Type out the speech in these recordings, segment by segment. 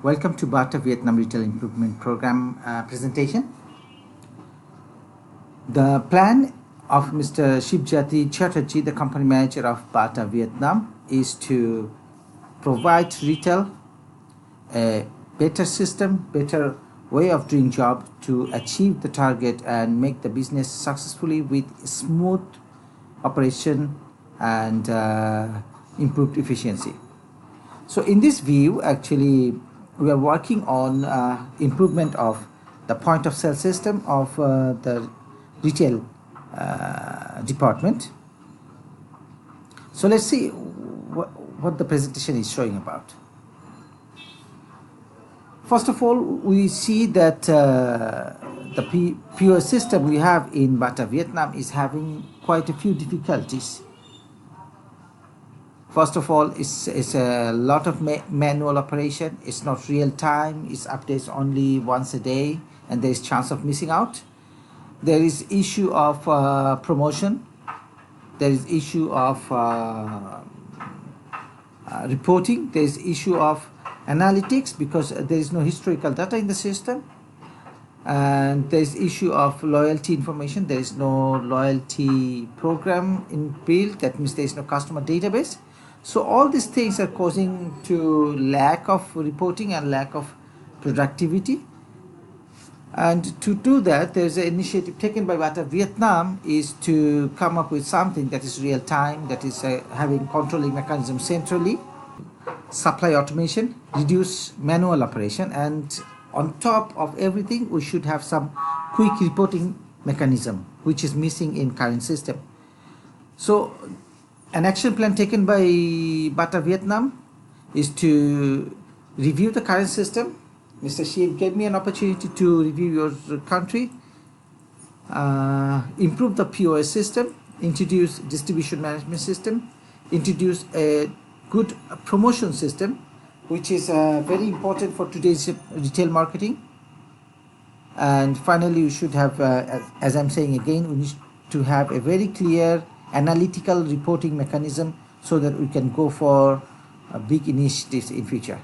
Welcome to Bata Vietnam Retail Improvement Program presentation. The plan of Mr. Shibjati Chatterjee, the company manager of Bata Vietnam, is to provide retail a better system, better way of doing job to achieve the target and make the business successfully with smooth operation and improved efficiency. So in this view, actually, we are working on improvement of the point of sale system of the retail department. So let's see what the presentation is showing about. First of all, we see that the POS system we have in Bata Vietnam is having quite a few difficulties. First of all, it's a lot of manual operation. It's not real time. It's updates only once a day, and there is chance of missing out. There is issue of promotion. There is issue of reporting. There is issue of analytics because there is no historical data in the system. And there is issue of loyalty information. There is no loyalty program inbuilt. That means there is no customer database. So all these things are causing to lack of reporting and lack of productivity. And to do that, there's an initiative taken by Bata Vietnam is to come up with something that is real time, that is having controlling mechanism centrally, supply automation, reduce manual operation, and on top of everything, we should have some quick reporting mechanism, which is missing in current system. So an action plan taken by Bata Vietnam is to review the current system. Mr. Shiv gave me an opportunity to review your country, improve the POS system, introduce distribution management system, introduce a good promotion system, which is very important for today's retail marketing. And finally, we should have, as I'm saying again, we need to have a very clear analytical reporting mechanism so that we can go for big initiatives in future.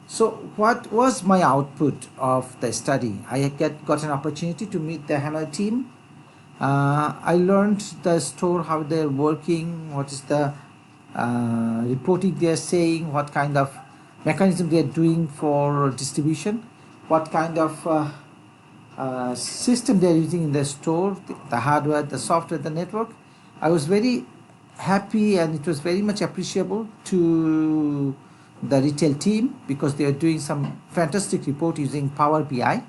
So what was my output of the study? I got an opportunity to meet the Hanoi team. I learned the store, how they're working, what is the reporting they're saying, what kind of mechanism they're doing for distribution, what kind of system they're using in the store, the hardware, the software, the network. I was very happy, and it was very much appreciable to the retail team because they are doing some fantastic report using Power BI.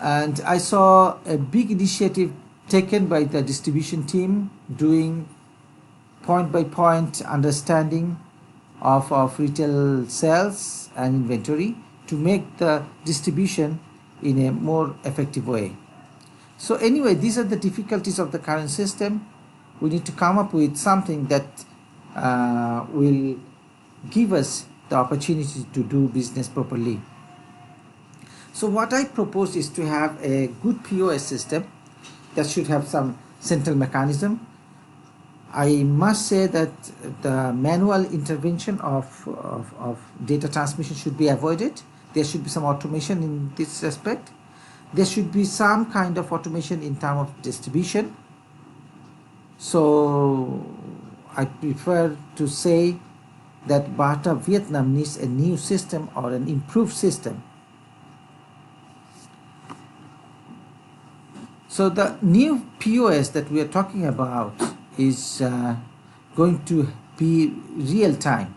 And I saw a big initiative taken by the distribution team doing point by point understanding of retail sales and inventory to make the distribution in a more effective way. So anyway, these are the difficulties of the current system. We need to come up with something that will give us the opportunity to do business properly. So what I propose is to have a good POS system that should have some central mechanism. I must say that the manual intervention of data transmission should be avoided. There should be some automation in this respect. There should be some kind of automation in terms of distribution. So I prefer to say that Bata Vietnam needs a new system or an improved system. So the new POS that we are talking about is going to be real time,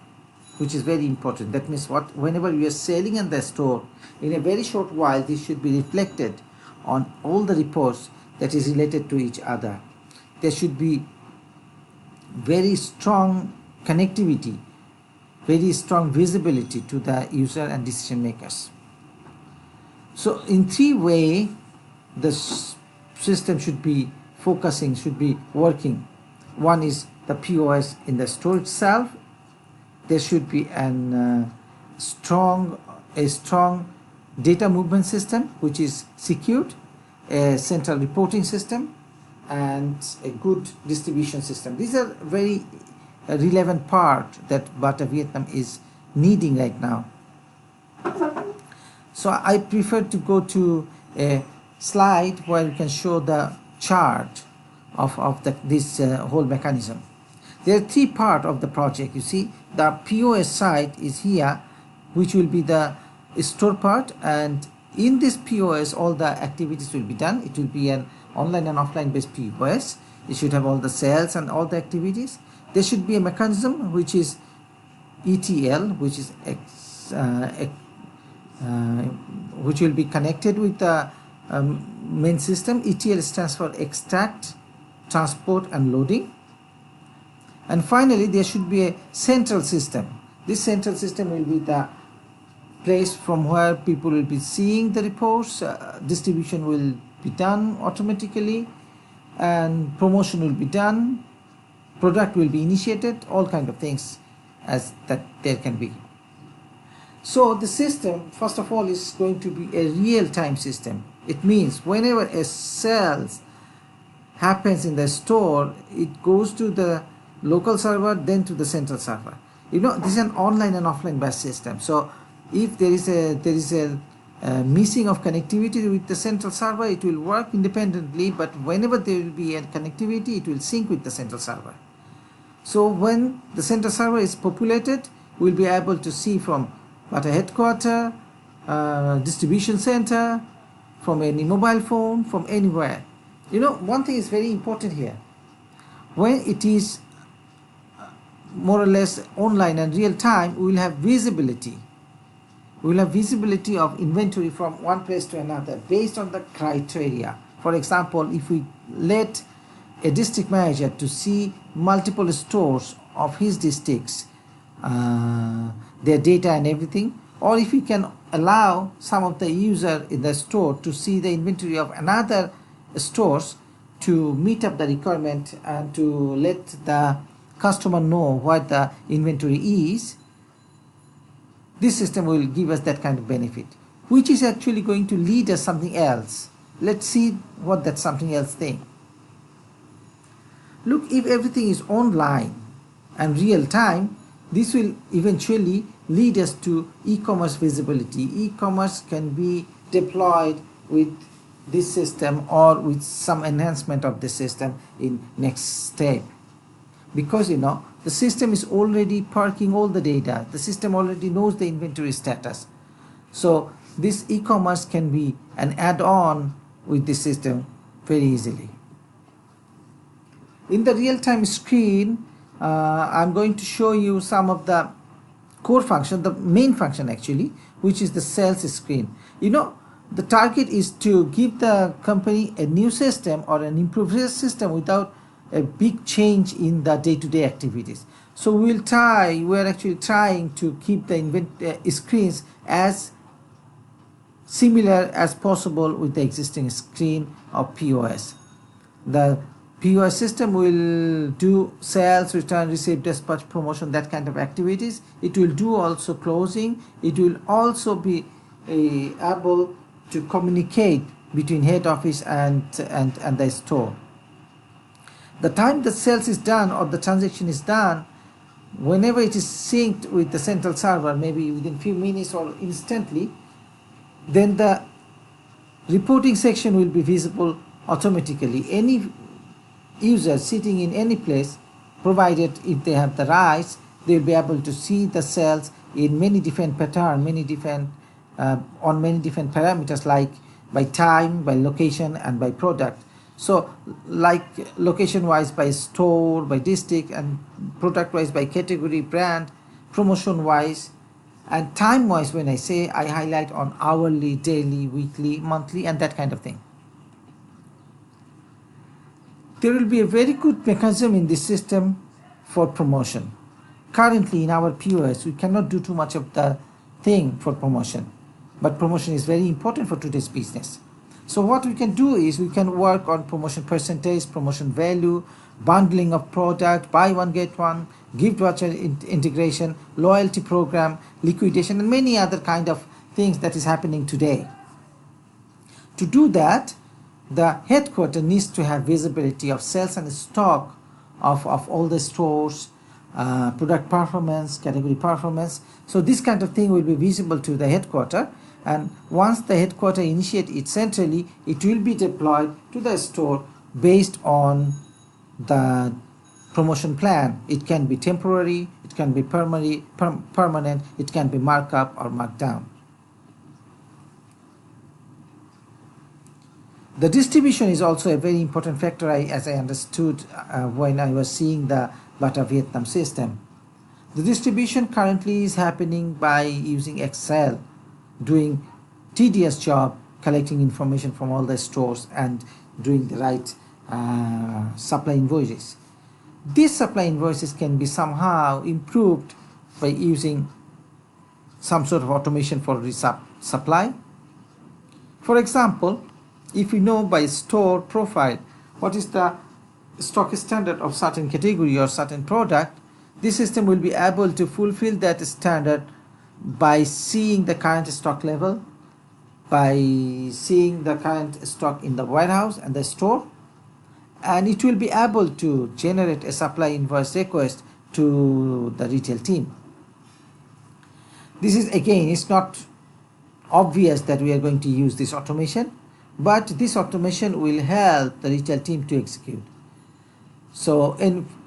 which is very important. That means whenever we are selling in the store, in a very short while, this should be reflected on all the reports that is related to each other. There should be very strong connectivity, very strong visibility to the user and decision makers. So in three ways, the system should be focusing, should be working. One is the POS in the store itself. There should be a strong data movement system which is secured, a central reporting system, and a good distribution system. These are very relevant part that Bata Vietnam is needing right now So I prefer to go to a slide where you can show the chart of this whole mechanism. There are three parts of the project. You see, the POS side is here, which will be the store part, and in this POS all the activities will be done. It will be an online and offline based POS. It should have all the sales and all the activities. There should be a mechanism which is ETL, which is which will be connected with the main system. ETL stands for extract, transport and loading. And finally there should be a central system. This central system will be the place from where people will be seeing the reports. Distribution will be done automatically, and promotion will be done, product will be initiated, all kind of things as that there can be. So the system, first of all, is going to be a real-time system. It means whenever a sales happens in the store, it goes to the local server, then to the central server. You know, this is an online and offline based system. So if there is a missing of connectivity with the central server, it will work independently, but whenever there will be a connectivity, it will sync with the central server. So when the central server is populated, we'll be able to see from at a headquarter, distribution center, from any mobile phone, from anywhere. You know, one thing is very important here. When it is more or less online and real time, we will have visibility. We will have visibility of inventory from one place to another based on the criteria. For example, if we let a district manager to see multiple stores of his districts, their data and everything, or if we can allow some of the user in the store to see the inventory of another stores to meet up the requirement and to let the customer know what the inventory is, this system will give us that kind of benefit, which is actually going to lead us something else. Let's see what that something else thing. Look, if everything is online and real time, this will eventually lead us to e-commerce visibility. E-commerce can be deployed with this system or with some enhancement of the system in next step. Because you know, the system is already parking all the data. The system already knows the inventory status. So this e-commerce can be an add-on with this system very easily. In the real-time screen, I'm going to show you some of the core function, the main function actually, which is the sales screen. You know, the target is to give the company a new system or an improved system without a big change in the day-to-day activities. So we're actually trying to keep the screens as similar as possible with the existing screen of POS. The POS system will do sales, return, receive, dispatch, promotion, that kind of activities. It will do also closing. It will also be able to communicate between head office and the store. The time the sales is done or the transaction is done, whenever it is synced with the central server, maybe within few minutes or instantly, then the reporting section will be visible automatically. Any user sitting in any place, provided if they have the rights, they will be able to see the sales in many different patterns, on many different parameters, like by time, by location and by product. So like location wise by store, by district, and product wise by category, brand, promotion wise, and time wise, when I say, I highlight on hourly, daily, weekly, monthly, and that kind of thing. There will be a very good mechanism in this system for promotion. Currently in our POS, we cannot do too much of the thing for promotion, but promotion is very important for today's business. So what we can do is we can work on promotion percentage, promotion value, bundling of product, buy one get one, gift voucher integration, loyalty program, liquidation, and many other kind of things that is happening today. To do that, the headquarter needs to have visibility of sales and stock of all the stores, product performance, category performance. So this kind of thing will be visible to the headquarter, and once the headquarter initiate it centrally, it will be deployed to the store based on the promotion plan. It can be temporary, it can be permanent, it can be markup or markdown. The distribution is also a very important factor, as I understood when I was seeing the Bata Vietnam system. The distribution currently is happening by using Excel, doing tedious job collecting information from all the stores and doing the right supply invoices. These supply invoices can be somehow improved by using some sort of automation for supply. For example, if we know by store profile what is the stock standard of certain category or certain product, this system will be able to fulfill that standard by seeing the current stock level, by seeing the current stock in the warehouse and the store, and it will be able to generate a supply invoice request to the retail team. This is, again, it's not obvious that we are going to use this automation, but this automation will help the retail team to execute. So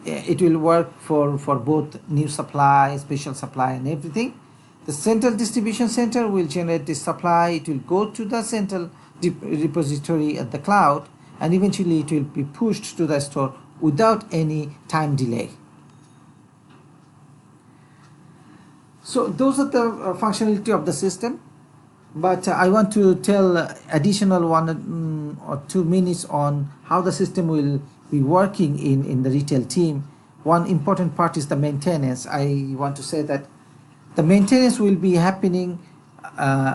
it will work for both new supply, special supply, and everything. The central distribution center will generate this supply. It will go to the central repository at the cloud, and eventually it will be pushed to the store without any time delay. So those are the functionality of the system. But I want to tell additional 1 or 2 minutes on how the system will be working in the retail team. One important part is the maintenance. I want to say that the maintenance will be happening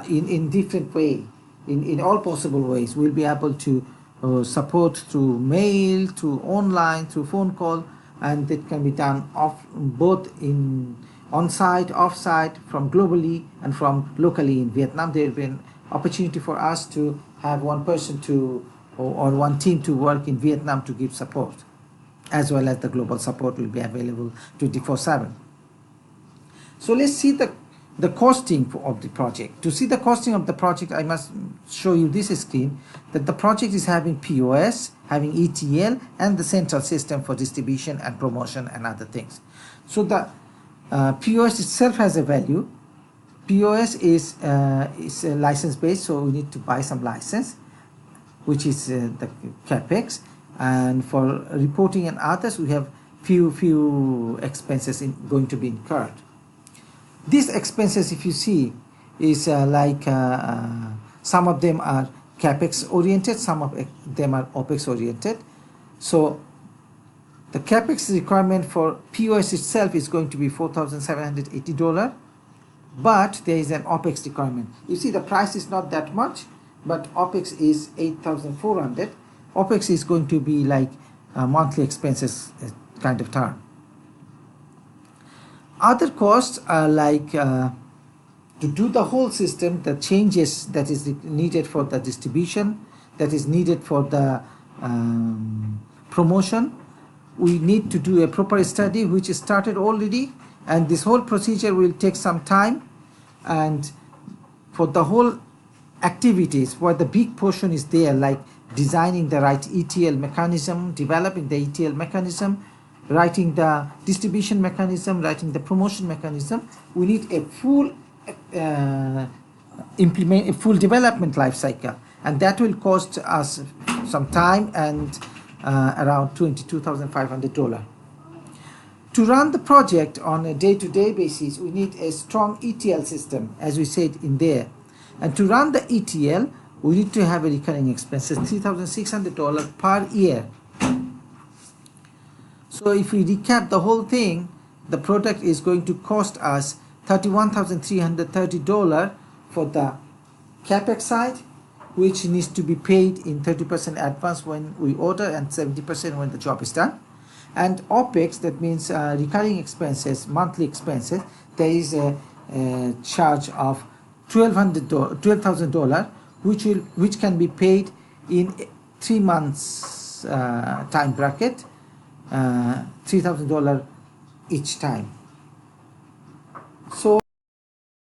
in different way, in all possible ways. We'll be able to support through mail, through online, through phone call, and it can be done both in on-site, off-site, from globally and from locally in Vietnam. There will be an opportunity for us to have one person or one team to work in Vietnam to give support, as well as the global support will be available 24/7. So let's see the costing of the project. To see the costing of the project, I must show you this screen, that the project is having POS, having ETL, and the central system for distribution and promotion and other things. So the POS itself has a value. POS is license based, so we need to buy some license, which is the capex. And for reporting and others, we have few expenses going to be incurred. These expenses, if you see, is some of them are capex oriented, some of them are opex oriented. So the capex requirement for POS itself is going to be $4,780, but there is an opex requirement. You see, the price is not that much, but opex is $8,400. Opex is going to be like monthly expenses kind of term. Other costs are like to do the whole system, the changes that is needed for the distribution, that is needed for the promotion. We need to do a proper study, which is started already, and this whole procedure will take some time. And for the whole activities, where the big portion is there, like designing the right ETL mechanism, developing the ETL mechanism, writing the distribution mechanism, writing the promotion mechanism, we need a full development life cycle, and that will cost us some time and around $22,500. To run the project on a day-to-day basis, we need a strong ETL system, as we said in there. And to run the ETL, we need to have a recurring expenses, $3,600 per year. So if we recap the whole thing, the product is going to cost us $31,330 for the capex side, which needs to be paid in 30% advance when we order and 70% when the job is done. And OPEX, that means recurring expenses, monthly expenses, there is a charge of $12,000, which can be paid in 3 months time bracket, $3,000 each time. So